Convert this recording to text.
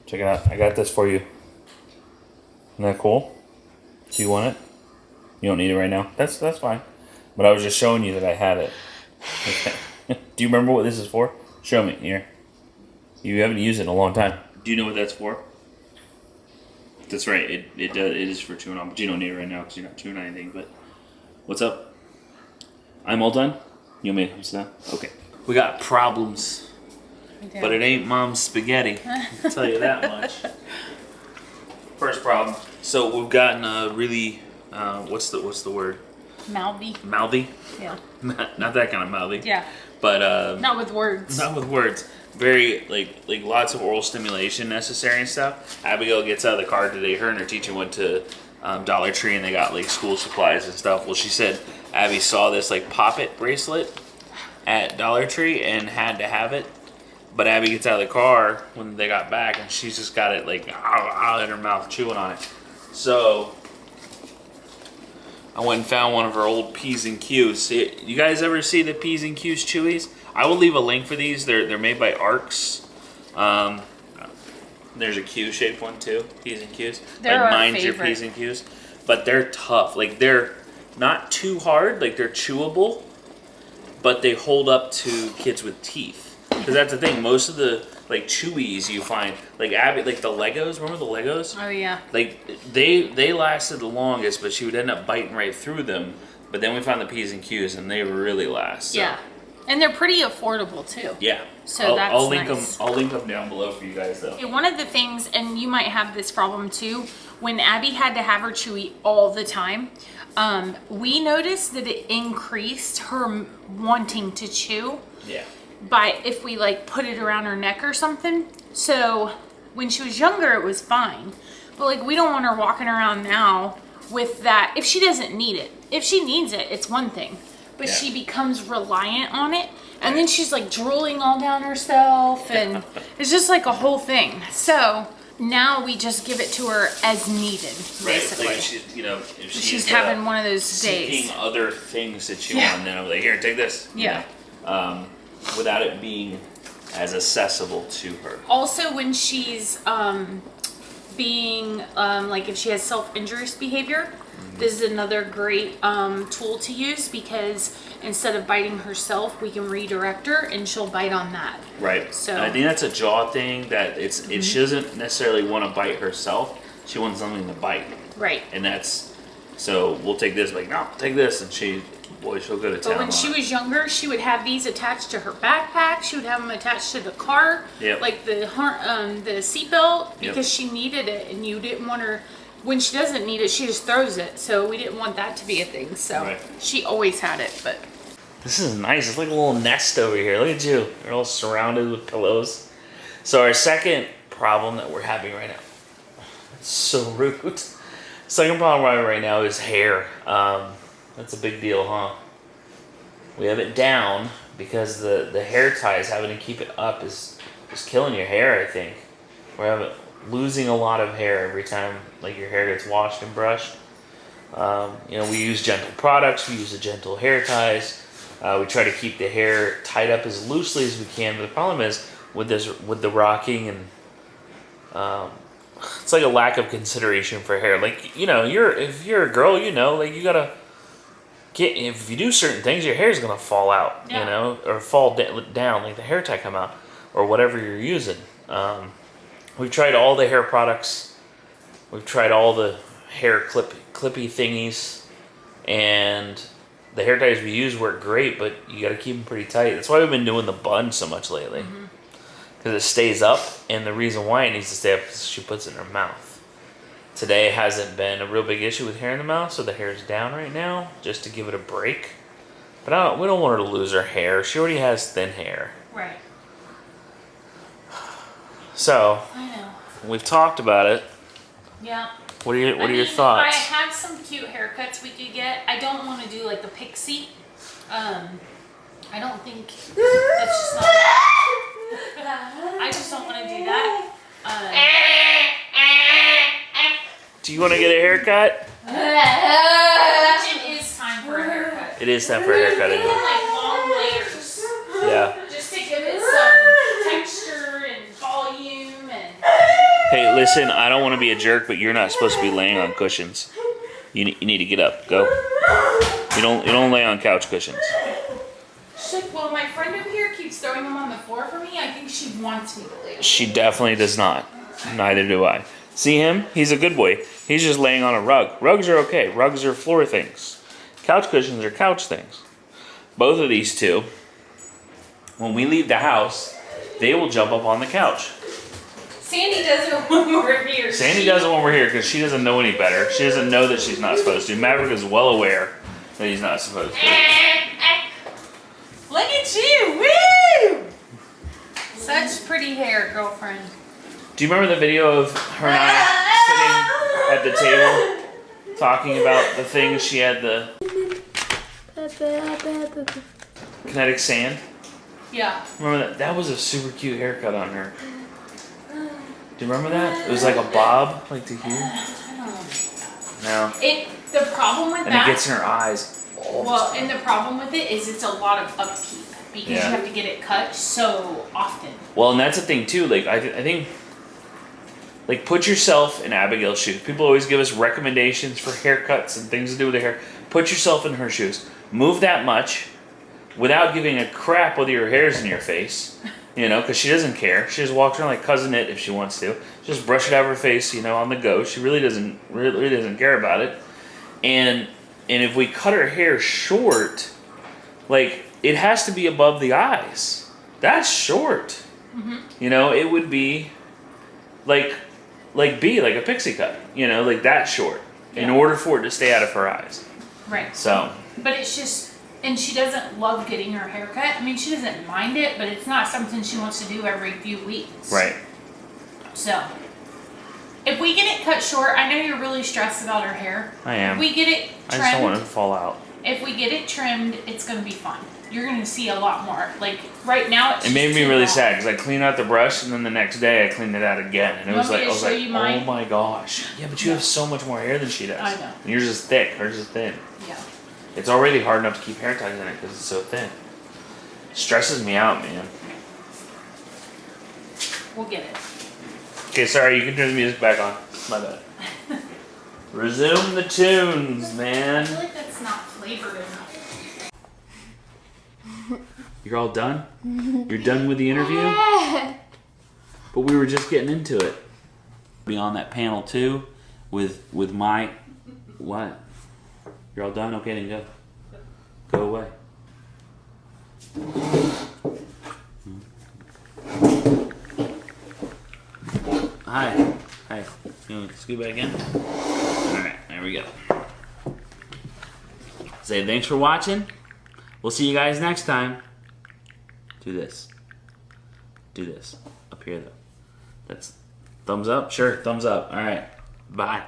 Check it out. I got this for you. Isn't that cool? Do you want it? You don't need it right now. That's fine. But I was just showing you that I had it. Okay. Do you remember what this is for? Show me here. You haven't used it in a long time. Do you know what that's for? That's right. It does. It is for chewing on, but you don't need it right now because you're not chewing on anything. But what's up? I'm all done. You want me to come sit down? Okay. We got problems, but it ain't Mom's spaghetti. I'll tell you that much. First problem. So we've gotten a really what's the word? Mouthy. Mouthy? Yeah. Not that kind of mouthy. Yeah. But not with words. Not with words. Very like lots of oral stimulation necessary and stuff. Abigail gets out of the car today. Her and her teacher went to Dollar Tree and they got like school supplies and stuff. Well, she said Abby saw this like Pop-It bracelet at Dollar Tree and had to have it. But Abby gets out of the car when they got back and she's just got it like in her mouth chewing on it. So I went and found one of her old P's and Q's. You guys ever see the P's and Q's Chewies? I will leave a link for these. They're made by Arcs. There's a Q-shaped one too. P's and Q's. They're like our mine's your favorite. P's and Q's. But they're tough. Like they're not too hard. Like they're chewable, but they hold up to kids with teeth. Because that's the thing. Most of the like Chewies you find, like Abby, like the Legos. Remember the Legos? Oh yeah. Like they lasted the longest, but she would end up biting right through them. But then we found the P's and Q's, and they really last. So. Yeah, and they're pretty affordable too. Yeah. So I'll that's link nice. them. I'll link them down below for you guys, though. One of the things, and you might have this problem too, when Abby had to have her Chewy all the time, we noticed that it increased her wanting to chew. Yeah. But if we like put it around her neck or something. So when she was younger, it was fine. But like we don't want her walking around now with that. If she doesn't need it, if she needs it, it's one thing. But she becomes reliant on it, and then she's like drooling all down herself, and it's just like a whole thing. So now we just give it to her as needed, basically. Like if she's, if she's having one of those days. Seeking other things to chew on, then I'm like, here, take this. Yeah. Without it being as accessible to her. Also, when she's being like if she has self-injurious behavior, this is another great tool to use because instead of biting herself, we can redirect her and she'll bite on that. Right. So and I think that's a jaw thing that she doesn't necessarily want to bite herself. She wants something to bite. Right. And that's so we'll take this like no, take this, and she'll go to town. But when she was younger, she would have these attached to her backpack. She would have them attached to the car, like the seatbelt, because she needed it, and you didn't want her. When she doesn't need it, she just throws it. So we didn't want that to be a thing. So she always had it. But this is nice. It's like a little nest over here. Look at you. You're all surrounded with pillows. So our second problem that we're having right now. It's so rude. Second problem we're having right now is hair. That's a big deal, huh? We have it down because the hair ties, having to keep it up is killing your hair, I think. We're losing a lot of hair every time like your hair gets washed and brushed. We use gentle products, we use the gentle hair ties. We try to keep the hair tied up as loosely as we can, but the problem is with the rocking and it's like a lack of consideration for hair. Like, if you're a girl, like you gotta if you do certain things, your hair's gonna fall out, or fall down, like the hair tie come out, or whatever you're using. We've tried all the hair products. We've tried all the hair clippy thingies, and the hair ties we use work great, but you got to keep them pretty tight. That's why we've been doing the bun so much lately, because it stays up, and the reason why it needs to stay up is she puts it in her mouth. Today hasn't been a real big issue with hair in the mouth, so the hair is down right now, just to give it a break. But we don't want her to lose her hair. She already has thin hair. right. So I know. we've talked about it. Yeah. What are your thoughts? I have some cute haircuts we could get. I don't want to do like the pixie. I don't think that's just not. I just don't want to do that. Do you want to get a haircut? It is time for a haircut. It is time for a haircut. We want like long layers. Yeah. Just to give it some texture and volume and Hey, listen, I don't want to be a jerk, but you're not supposed to be laying on cushions. You need to get up. Go. You don't lay on couch cushions. Shit, well, my friend over here keeps throwing them on the floor for me. I think she wants me to lay. She definitely does not. Neither do I. See him? He's a good boy. He's just laying on a rug. Rugs are okay. Rugs are floor things. Couch cushions are couch things. Both of these two, when we leave the house, they will jump up on the couch. Sandy does it when we're here. Sandy does it when we're here because she doesn't know any better. She doesn't know that she's not supposed to. Maverick is well aware that he's not supposed to. Look at you! Woo! Such pretty hair, girlfriend. Do you remember the video of her and I sitting at the table talking about the things she had the kinetic sand? Yeah. Remember that? That was a super cute haircut on her. Do you remember that? It was like a bob, like to here. No. The problem with and that. it gets in her eyes. Well, and the problem with it is it's a lot of upkeep because you have to get it cut so often. Well, and that's the thing too. Like I think, like put yourself in Abigail's shoes. People always give us recommendations for haircuts and things to do with the hair. Put yourself in her shoes. Move that much without giving a crap whether your hair's in your face. You know, because she doesn't care. She just walks around like Cousin It if she wants to. Just brush it out of her face, you know, on the go. She really doesn't care about it. And if we cut her hair short, like it has to be above the eyes. That's short. Mm-hmm. You know, it would be like a pixie cut. You know, like that short in order for it to stay out of her eyes. Right. So. But it's just. And she doesn't love getting her hair cut. I mean, she doesn't mind it, but it's not something she wants to do every few weeks. Right. So, if we get it cut short, I know you're really stressed about her hair. I am. If we get it trimmed, I just don't want it to fall out. If we get it trimmed, it's going to be fun. You're going to see a lot more. Like, right now, it's It made me really sad because I cleaned out the brush and then the next day I cleaned it out again. And it was like, I was like, oh my gosh. Yeah, but you have so much more hair than she does. I know. And yours is thick. Hers is thin. Yeah. It's already hard enough to keep hair ties in it because it's so thin. Stresses me out, man. We'll get it. Okay, sorry, you can turn the music back on. My bad. Resume the tunes, I man. feel like that's not flavored enough. You're all done? You're done with the interview? But we were just getting into it. Be on that panel too with my... What? You're all done? Okay, then go. Go away. Hi. Hi. You want to scoot back in? Alright, there we go. Say thanks for watching. We'll see you guys next time. Do this. Do this. Up here, though. That's thumbs up? Sure, thumbs up. Alright. Bye.